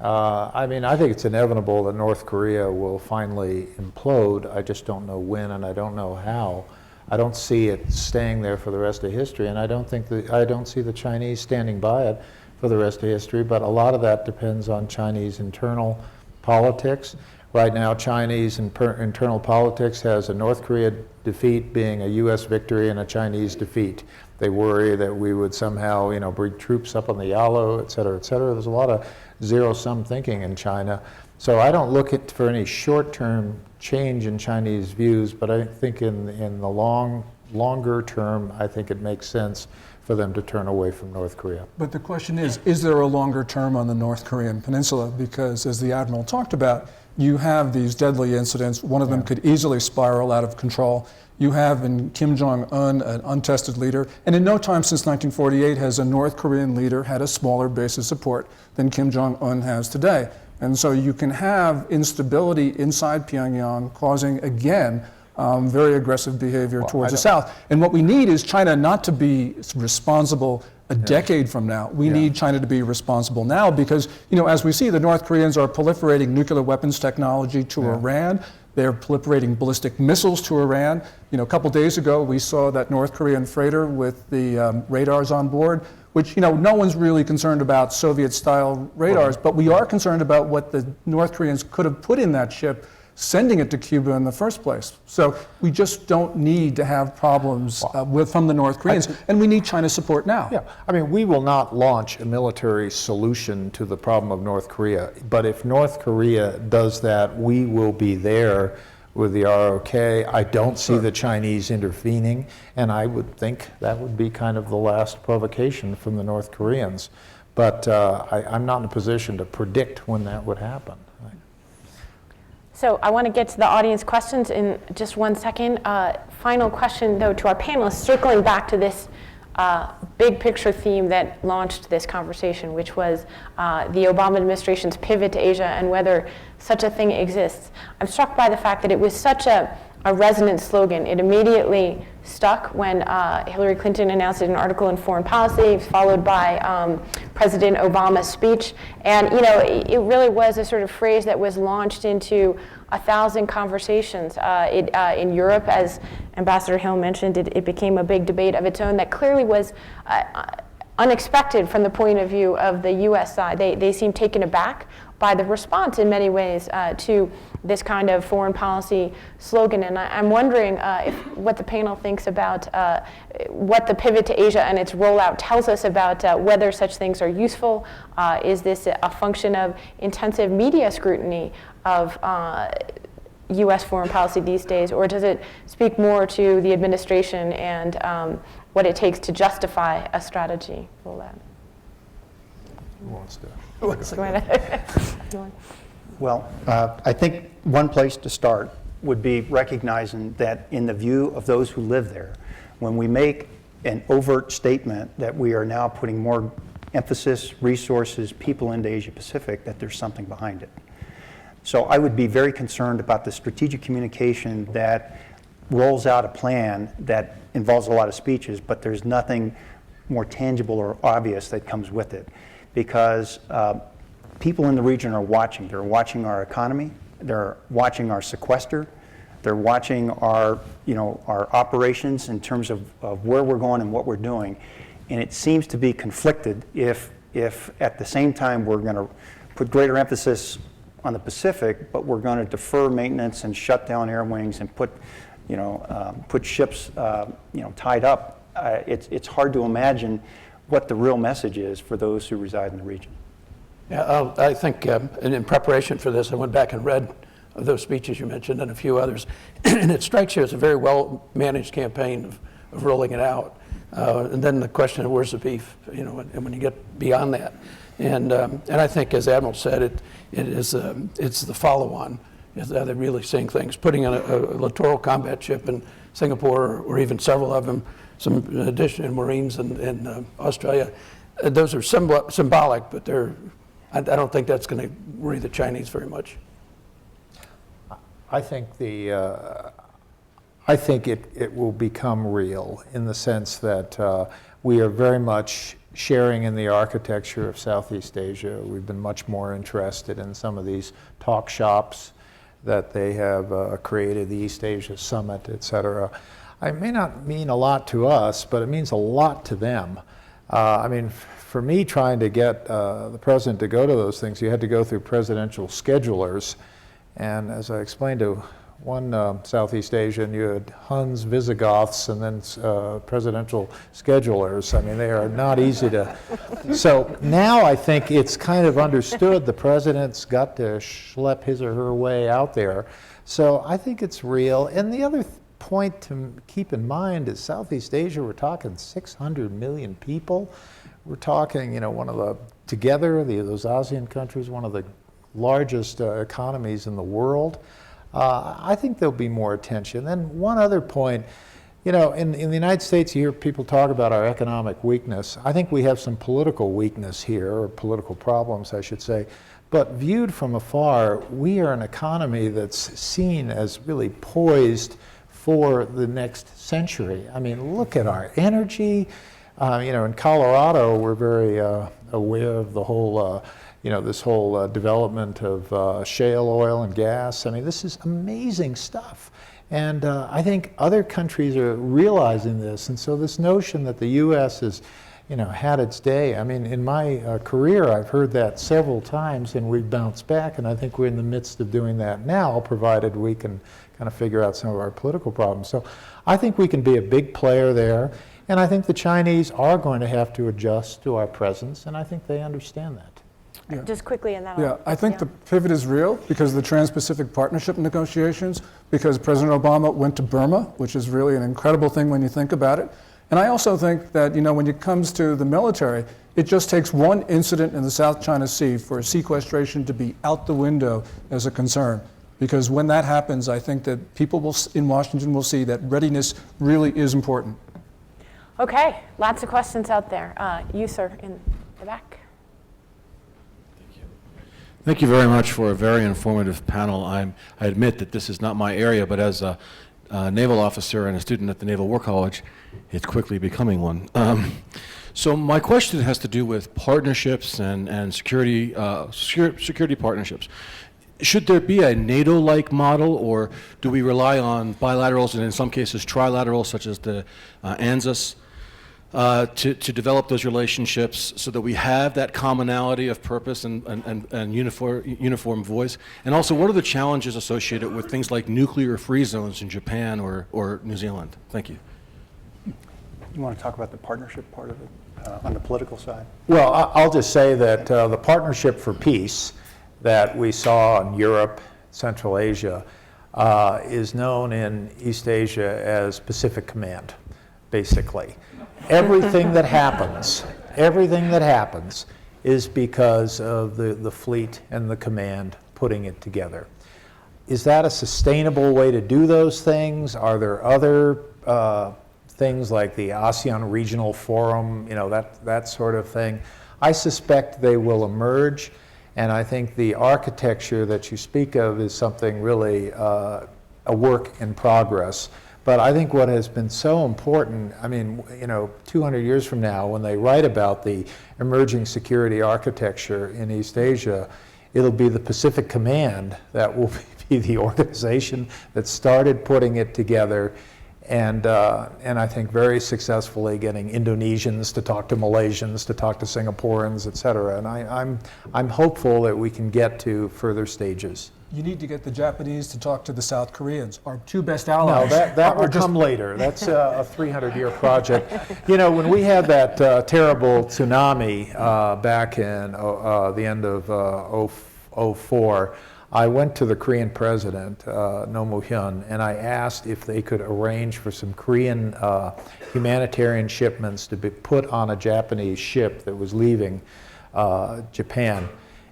I mean, I think it's inevitable that North Korea will finally implode. I just don't know when, and I don't know how. I don't see it staying there for the rest of history, and I don't see the Chinese standing by it for the rest of history, but a lot of that depends on Chinese internal politics. Right now, Chinese internal politics has a North Korea defeat being a U.S. victory and a Chinese defeat. They worry that we would somehow, bring troops up on the Yalu, et cetera, et cetera. There's a lot of zero-sum thinking in China. So I don't look for any short-term change in Chinese views, but I think in the longer term, I think it makes sense for them to turn away from North Korea. But the question is there a longer term on the North Korean Peninsula? Because as the Admiral talked about, you have these deadly incidents. One of them could easily spiral out of control. You have in Kim Jong-un an untested leader, and in no time since 1948 has a North Korean leader had a smaller base of support than Kim Jong-un has today. And so you can have instability inside Pyongyang causing, again, very aggressive behavior towards the South. And what we need is China not to be responsible a decade from now. We need China to be responsible now because, as we see, the North Koreans are proliferating nuclear weapons technology to Iran. They're proliferating ballistic missiles to Iran. A couple days ago, we saw that North Korean freighter with the radars on board, which, no one's really concerned about Soviet-style radars, but we are concerned about what the North Koreans could have put in that ship, sending it to Cuba in the first place. So we just don't need to have problems from the North Koreans, and we need China's support now. Yeah, I mean, we will not launch a military solution to the problem of North Korea, but if North Korea does that, we will be there with the ROK. I don't see the Chinese intervening, and I would think that would be kind of the last provocation from the North Koreans. But I'm not in a position to predict when that would happen. So I want to get to the audience questions in just one second. Final question, though, to our panelists, circling back to this big picture theme that launched this conversation, which was the Obama administration's pivot to Asia and whether such a thing exists. I'm struck by the fact that it was such a resonant slogan. It immediately stuck when Hillary Clinton announced it in an article in Foreign Policy, followed by President Obama's speech. And it really was a sort of phrase that was launched into 1,000 conversations. In Europe, as Ambassador Hill mentioned, it became a big debate of its own that clearly was unexpected from the point of view of the U.S. side. They seemed taken aback by the response in many ways to this kind of foreign policy slogan. And I'm wondering what the panel thinks about what the pivot to Asia and its rollout tells us about whether such things are useful. Is this a function of intensive media scrutiny of U.S. foreign policy these days, or does it speak more to the administration and what it takes to justify a strategy rollout? Who wants to? Well, I think one place to start would be recognizing that in the view of those who live there, When we make an overt statement that we are now putting more emphasis, resources, people into Asia Pacific, that there's something behind it. So I would be very concerned about the strategic communication that rolls out a plan that involves a lot of speeches, but there's nothing more tangible or obvious that comes with it. Because people in the region are watching. They're watching our economy. They're watching our sequester. They're watching our, our operations in terms of where we're going and what we're doing. And it seems to be conflicted if at the same time we're going to put greater emphasis on the Pacific, but we're going to defer maintenance and shut down air wings and put ships, tied up. It's hard to imagine what the real message is for those who reside in the region. Yeah, I think in preparation for this, I went back and read those speeches you mentioned and a few others, and it strikes you as a very well-managed campaign of rolling it out. And then the question of where's the beef, and when you get beyond that. And I think, as Admiral said, it's the follow-on. Are they really seeing things? Putting a littoral combat ship in Singapore, or even several of them, some additional Marines in Australia, those are somewhat symbolic, but I don't think that's going to worry the Chinese very much. I think I think it will become real in the sense that we are very much sharing in the architecture of Southeast Asia. We've been much more interested in some of these talk shops that they have created, the East Asia Summit, et cetera. It may not mean a lot to us, but it means a lot to them. I mean, for me, trying to get the president to go to those things, you had to go through presidential schedulers. And as I explained to one Southeast Asian, you had Huns, Visigoths, and then presidential schedulers. I mean, they are not easy to... So now I think it's kind of understood the president's got to schlep his or her way out there. So I think it's real. And the other point to keep in mind is Southeast Asia, we're talking 600 million people. We're talking, together, those ASEAN countries, one of the largest economies in the world. I think there'll be more attention. Then one other point, in the United States, you hear people talk about our economic weakness. I think we have some political weakness here, or political problems, I should say. But viewed from afar, we are an economy that's seen as really poised for the next century. I mean, look at our energy. In Colorado, we're very aware of the whole this whole development of shale oil and gas. I mean, this is amazing stuff. And I think other countries are realizing this. And so this notion that the U.S. has, had its day. I mean, in my career, I've heard that several times, and we've bounced back. And I think we're in the midst of doing that now, provided we can kind of figure out some of our political problems. So I think we can be a big player there. And I think the Chinese are going to have to adjust to our presence, and I think they understand that. Yeah. Just quickly, and then I think the pivot is real because of the Trans-Pacific Partnership negotiations, because President Obama went to Burma, which is really an incredible thing when you think about it. And I also think that, when it comes to the military, it just takes one incident in the South China Sea for sequestration to be out the window as a concern. Because when that happens, I think that people in Washington will see that readiness really is important. Okay, lots of questions out there. You, sir, in the back. Thank you very much for a very informative panel. I admit that this is not my area, but as a naval officer and a student at the Naval War College, it's quickly becoming one. So my question has to do with partnerships and security partnerships. Should there be a NATO-like model, or do we rely on bilaterals and in some cases trilaterals, such as the ANZUS, to develop those relationships so that we have that commonality of purpose and uniform voice? And also, what are the challenges associated with things like nuclear-free zones in Japan or New Zealand? Thank you. You want to talk about the partnership part of it on the political side? Well, I'll just say that the Partnership for Peace that we saw in Europe, Central Asia, is known in East Asia as Pacific Command, basically. Everything that happens is because of the fleet and the command putting it together. Is that a sustainable way to do those things? Are there other things like the ASEAN Regional Forum, that sort of thing. I suspect they will emerge, and I think the architecture that you speak of is something really a work in progress. But I think what has been so important, 200 years from now, when they write about the emerging security architecture in East Asia, it'll be the Pacific Command that will be the organization that started putting it together, and I think very successfully getting Indonesians to talk to Malaysians, to talk to Singaporeans, et cetera. And I'm hopeful that we can get to further stages. You need to get the Japanese to talk to the South Koreans, our two best allies. No, that will come later. That's a 300-year project. When we had that terrible tsunami back in the end of 2004, I went to the Korean president, Roh Moo-hyun, and I asked if they could arrange for some Korean humanitarian shipments to be put on a Japanese ship that was leaving Japan.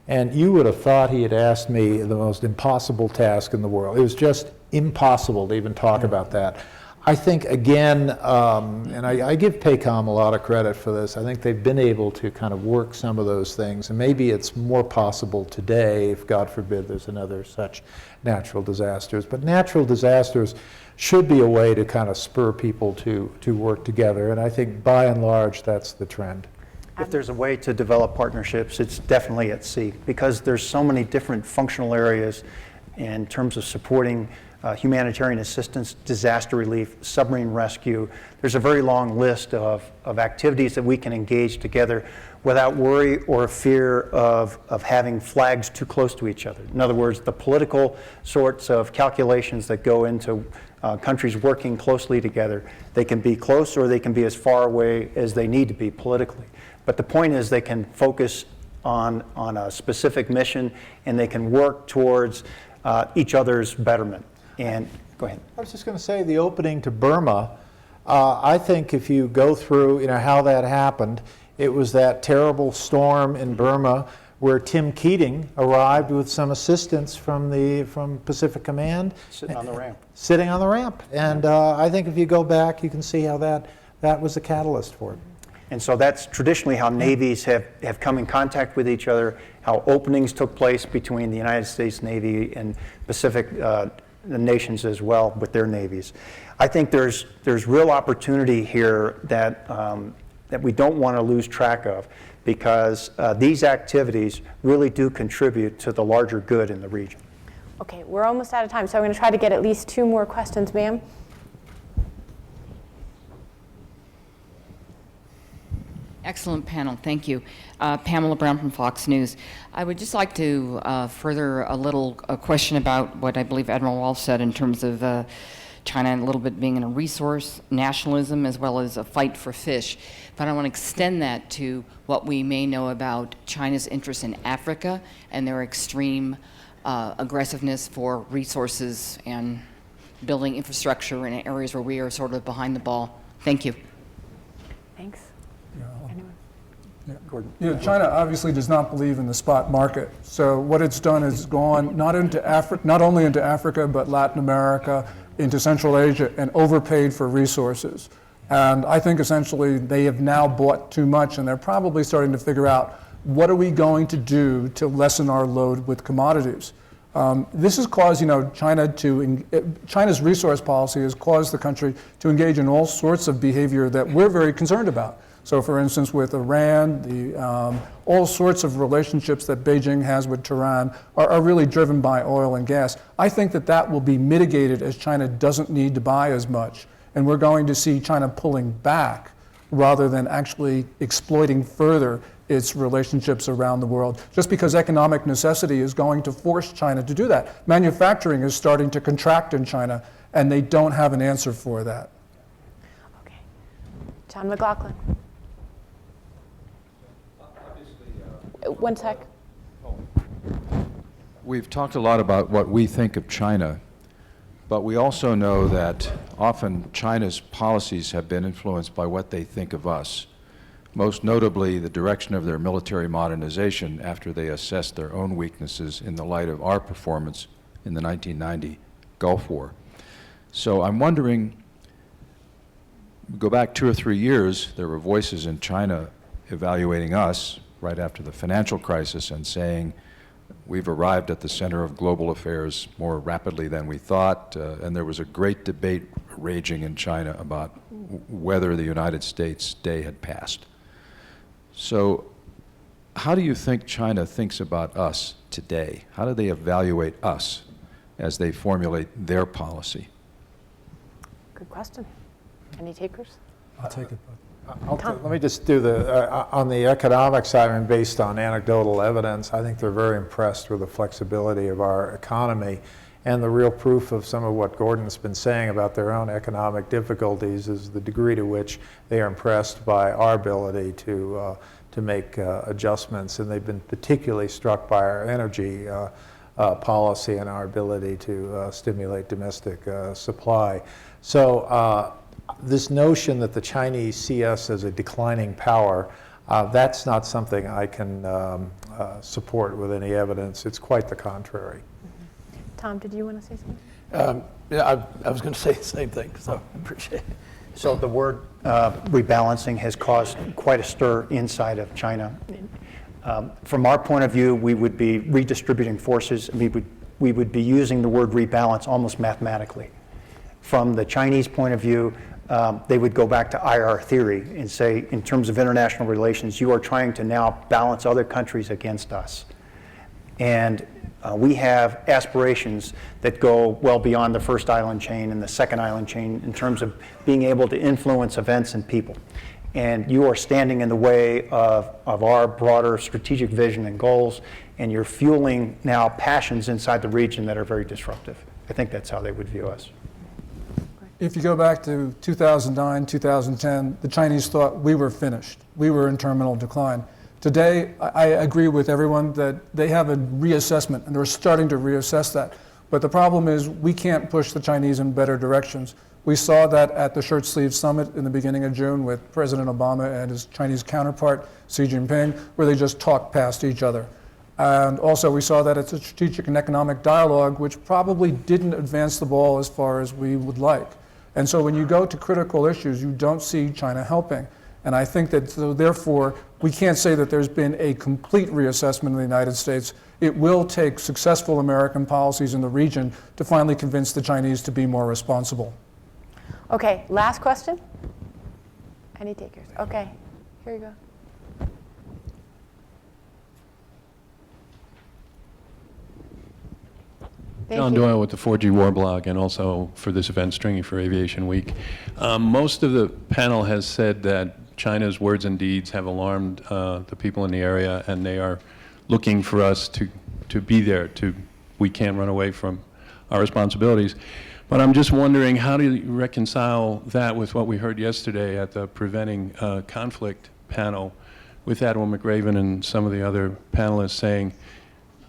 And you would have thought he had asked me the most impossible task in the world. It was just impossible to even talk about that. I think, again, and I give PACOM a lot of credit for this, I think they've been able to kind of work some of those things, and maybe it's more possible today if, God forbid, there's another such natural disasters. But natural disasters should be a way to kind of spur people to work together, and I think by and large that's the trend. If there's a way to develop partnerships, it's definitely at sea, because there's so many different functional areas in terms of supporting humanitarian assistance, disaster relief, submarine rescue. There's a very long list of activities that we can engage together without worry or fear of having flags too close to each other. In other words, the political sorts of calculations that go into countries working closely together, they can be close or they can be as far away as they need to be politically. But the point is they can focus on a specific mission, and they can work towards each other's betterment. And go ahead. I was just going to say the opening to Burma, I think if you go through how that happened, it was that terrible storm in Burma where Tim Keating arrived with some assistance from Pacific Command. Sitting on the ramp. Sitting on the ramp. And I think if you go back, you can see how that was a catalyst for it. And so that's traditionally how navies have come in contact with each other, how openings took place between the United States Navy and Pacific nations as well with their navies. I think there's real opportunity here that we don't want to lose track of, because these activities really do contribute to the larger good in the region. Okay, we're almost out of time, so I'm going to try to get at least 2 more questions, ma'am. Excellent panel, thank you. Pamela Brown from Fox News. I would just like to further a question about what I believe Admiral Wolf said in terms of China a little bit being in a resource nationalism as well as a fight for fish. But I want to extend that to what we may know about China's interest in Africa and their extreme aggressiveness for resources and building infrastructure in areas where we are sort of behind the ball. Thank you. Thanks. Gordon. China obviously does not believe in the spot market. So what it's done is gone not only into Africa, but Latin America, into Central Asia, and overpaid for resources. And I think essentially they have now bought too much, and they're probably starting to figure out, what are we going to do to lessen our load with commodities? This has caused, China's resource policy has caused the country to engage in all sorts of behavior that we're very concerned about. So for instance, with Iran, all sorts of relationships that Beijing has with Tehran are really driven by oil and gas. I think that will be mitigated as China doesn't need to buy as much. And we're going to see China pulling back rather than actually exploiting further its relationships around the world, just because economic necessity is going to force China to do that. Manufacturing is starting to contract in China, and they don't have an answer for that. Okay. John McLaughlin. One sec. We've talked a lot about what we think of China, but we also know that often China's policies have been influenced by what they think of us, most notably the direction of their military modernization after they assessed their own weaknesses in the light of our performance in the 1990 Gulf War. So I'm wondering, Go back 2 or 3 years, there were voices in China evaluating us right after the financial crisis and saying, we've arrived at the center of global affairs more rapidly than we thought, and there was a great debate raging in China about whether the United States day had passed. So how do you think China thinks about us today? How do they evaluate us as they formulate their policy? Good question. Any takers? I'll take it. Let me just do on the economic side, and based on anecdotal evidence, I think they're very impressed with the flexibility of our economy. And the real proof of some of what Gordon's been saying about their own economic difficulties is the degree to which they are impressed by our ability to make adjustments. And they've been particularly struck by our energy policy and our ability to stimulate domestic supply. So this notion that the Chinese see us as a declining power, that's not something I can support with any evidence. It's quite the contrary. Tom, did you want to say something? Yeah, I was going to say the same thing, so I appreciate it. So the word rebalancing has caused quite a stir inside of China. From our point of view, we would be redistributing forces. We would be using the word rebalance almost mathematically. From the Chinese point of view, they would go back to IR theory and say, in terms of international relations, you are trying to now balance other countries against us. And we have aspirations that go well beyond the first island chain and the second island chain in terms of being able to influence events and people. And you are standing in the way of our broader strategic vision and goals, and you're fueling now passions inside the region that are very disruptive. I think that's how they would view us. If you go back to 2009, 2010, the Chinese thought we were finished. We were in terminal decline. Today, I agree with everyone that they have a reassessment, and they're starting to reassess that. But the problem is we can't push the Chinese in better directions. We saw that at the Shirt Sleeve Summit in the beginning of June with President Obama and his Chinese counterpart, Xi Jinping, where they just talked past each other. And also we saw that at the Strategic and Economic Dialogue, which probably didn't advance the ball as far as we would like. And so when you go to critical issues, you don't see China helping. And I think that, so therefore, we can't say that there's been a complete reassessment in the United States. It will take successful American policies in the region to finally convince the Chinese to be more responsible. Okay, last question. Any takers? Okay, here you go. John Doyle with the 4G War Blog, and also for this event, Stringy for Aviation Week. Most of the panel has said that China's words and deeds have alarmed the people in the area, and they are looking for us to be there. We can't run away from our responsibilities. But I'm just wondering, how do you reconcile that with what we heard yesterday at the Preventing Conflict panel with Admiral McRaven and some of the other panelists saying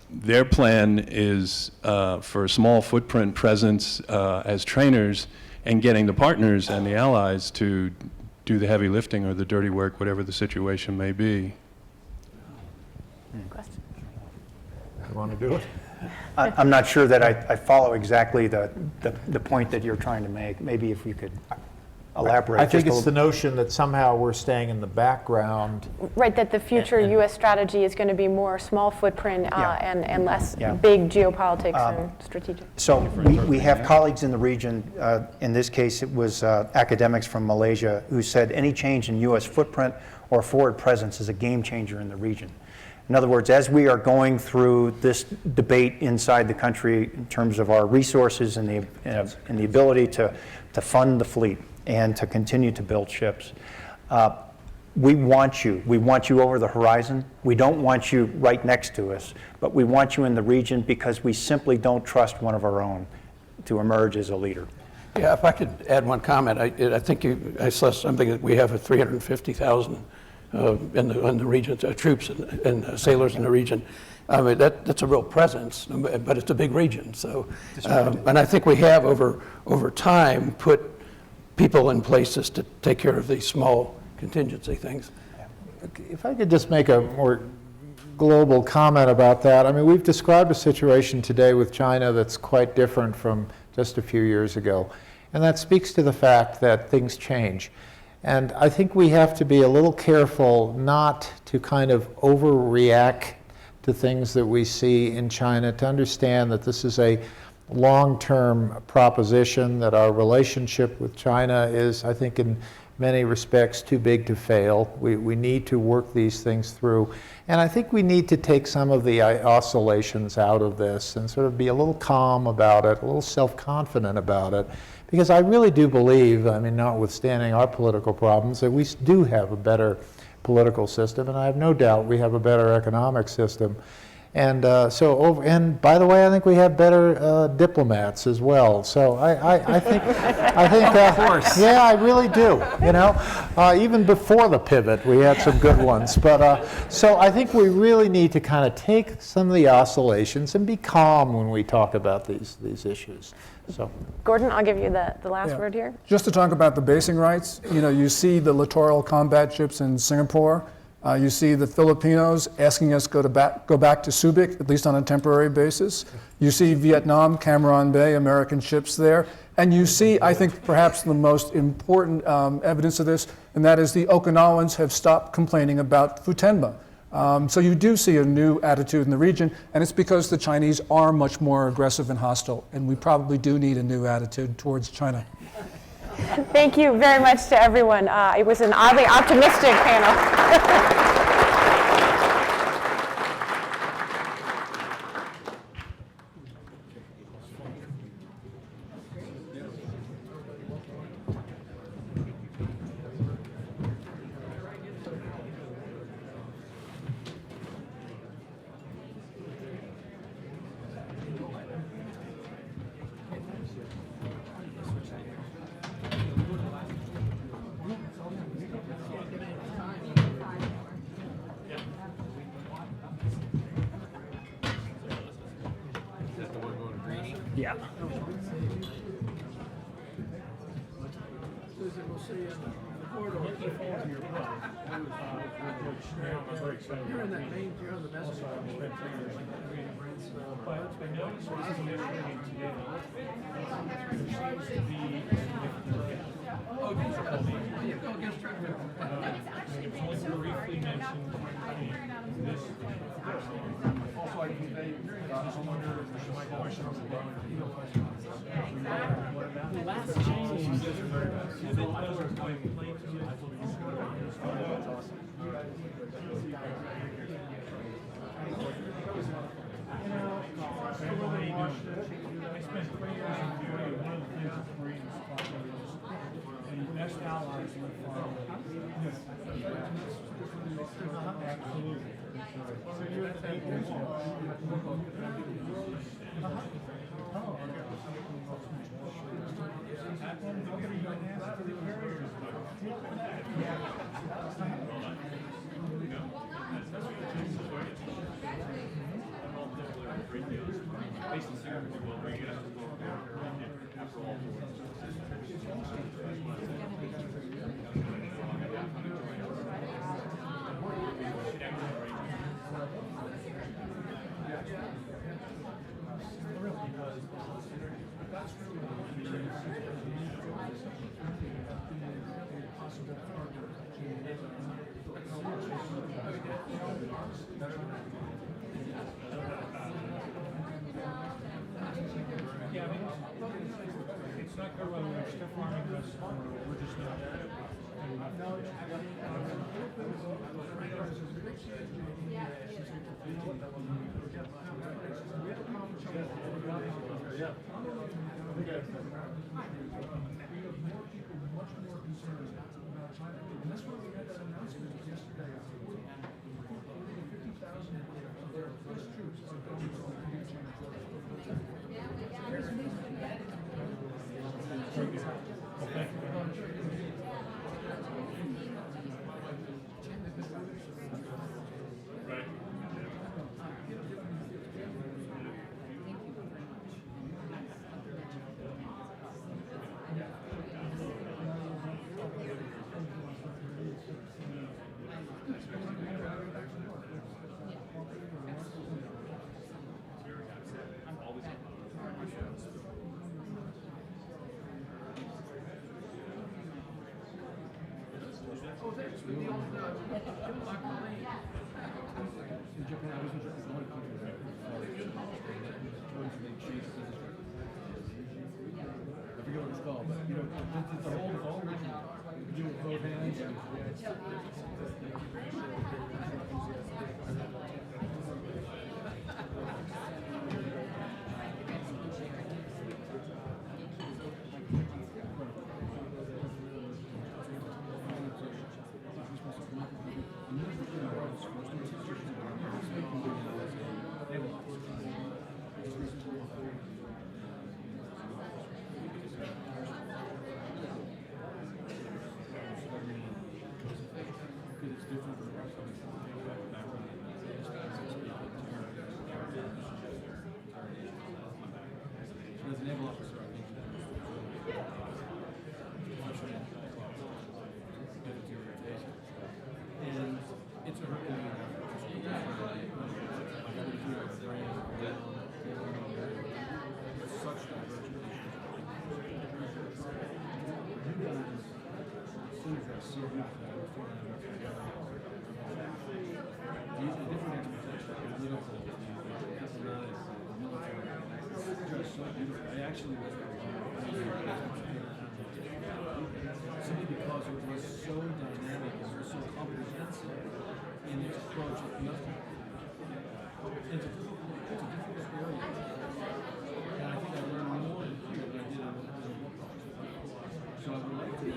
their plan is for a small footprint presence as trainers and getting the partners and the allies to do the heavy lifting or the dirty work, whatever the situation may be. Question. You want to do it? I'm not sure that I follow exactly the point that you're trying to make. Maybe if you could elaborate. I think just a it's the little. notion that somehow we're staying in the background. Right, that the future U.S. strategy is going to be more small footprint Yeah. and less Yeah. big geopolitics and strategic. So we have colleagues in the region, in this case it was academics from Malaysia, who said any change in U.S. footprint or forward presence is a game changer in the region. In other words, as we are going through this debate inside the country in terms of our resources and the ability to fund the fleet and to continue to build ships, we want you. We want you over the horizon. We don't want you right next to us, but we want you in the region because we simply don't trust one of our own to emerge as a leader. Yeah, if I could add one comment, I think I saw something that we have a 350,000 in the region, troops and sailors in the region. I mean, that's a real presence, but it's a big region. So, and I think we have over time put people in places to take care of these small contingency things. If I could just make a more global comment about that. I mean, we've described a situation today with China that's quite different from just a few years ago. And that speaks to the fact that things change. And I think we have to be a little careful not to kind of overreact to things that we see in China, to understand that this is a long-term proposition, that our relationship with China is, I think, in many respects too big to fail. We need to work these things through. And I think we need to take some of the oscillations out of this and sort of be a little calm about it, a little self-confident about it. Because I really do believe, I mean, notwithstanding our political problems, that we do have a better political system, and I have no doubt we have a better economic system. And and by the way, I think we have better diplomats as well. So I think, of course. Yeah, I really do. You know, even before the pivot, we had some good ones. But so I think we really need to kind of take some of the oscillations and be calm when we talk about these issues. So, Gordon, I'll give you the last word here. Just to talk about the basing rights, you know, you see the littoral combat ships in Singapore. You see the Filipinos asking us go back to Subic, at least on a temporary basis. You see Vietnam, Cam Bay, American ships there. And you see, I think, perhaps the most important evidence of this, and that is the Okinawans have stopped complaining about Futenma. So you do see a new attitude in the region, and it's because the Chinese are much more aggressive and hostile, and we probably do need a new attitude towards China. Thank you very much to everyone. It was an oddly optimistic panel. Yeah. forget what it's called, but it's a whole ritual. You do it with both hands. As a naval officer, I think and it's a Herculean effort. Such diversion. You guys, as soon as I see you, these are different expectations, political, diplomatic, military. Just so beautiful. I actually was simply because it was so dynamic and it was so comprehensive in its approach at nothing. It's a difficult area. And I think I learned more here than I did in the book. So I would like to in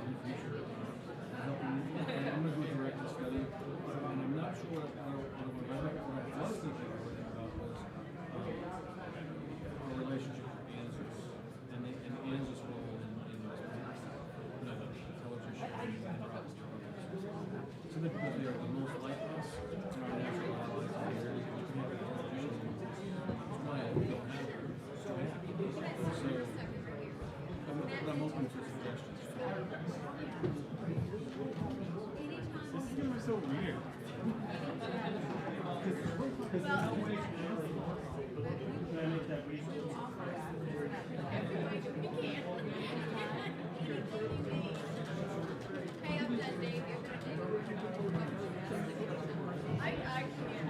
the future helping. And I'm going to do a directed study. And I'm not sure what I was thinking about was our relationship with Kansas and Kansas' role in this intelligence sharing and simply because they are the most like us and our natural allies here. It's why we don't have them. So I'm open to suggestions. This is so weird. Hey, I'm done, Dave. You're going to take over. I can't.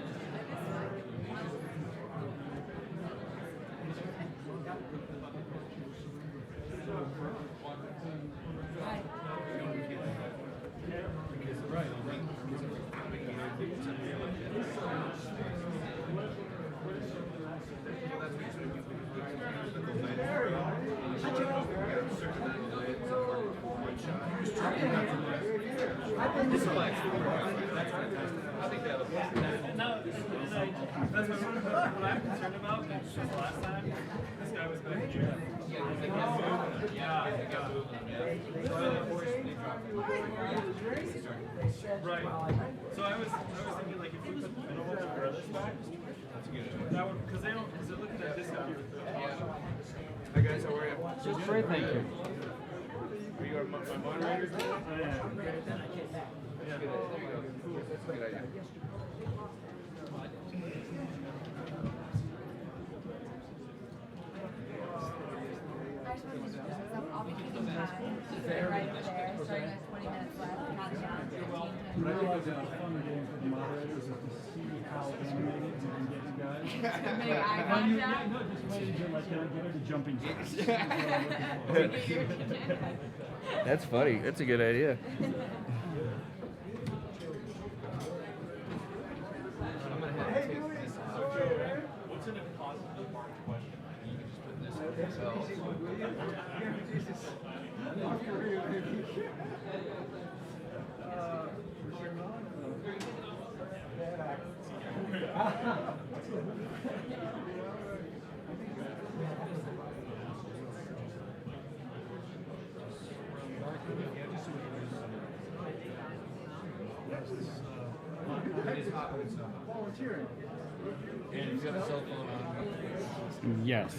That's what I'm concerned about. Just last time, this guy was back here. Right. So I was thinking like if we put the middle ones furthest back, that's good. That would because they're looking at this guy. Hi guys, how are you? Just great, thank you. Are you my moderators? I am. Yeah. There you go. Cool. That's a good idea. I'll be keeping time. They're right there, starting at 20 minutes left. Countdown 15 But I realize that the fun game for the moderators is to see how animated we can get you guys. Make eye contact. No, just waiting to like get into jumping jacks. That's funny. That's a good idea. What's an impossible question? You can just put this on Volunteering. And if you have a cell phone on. Yes.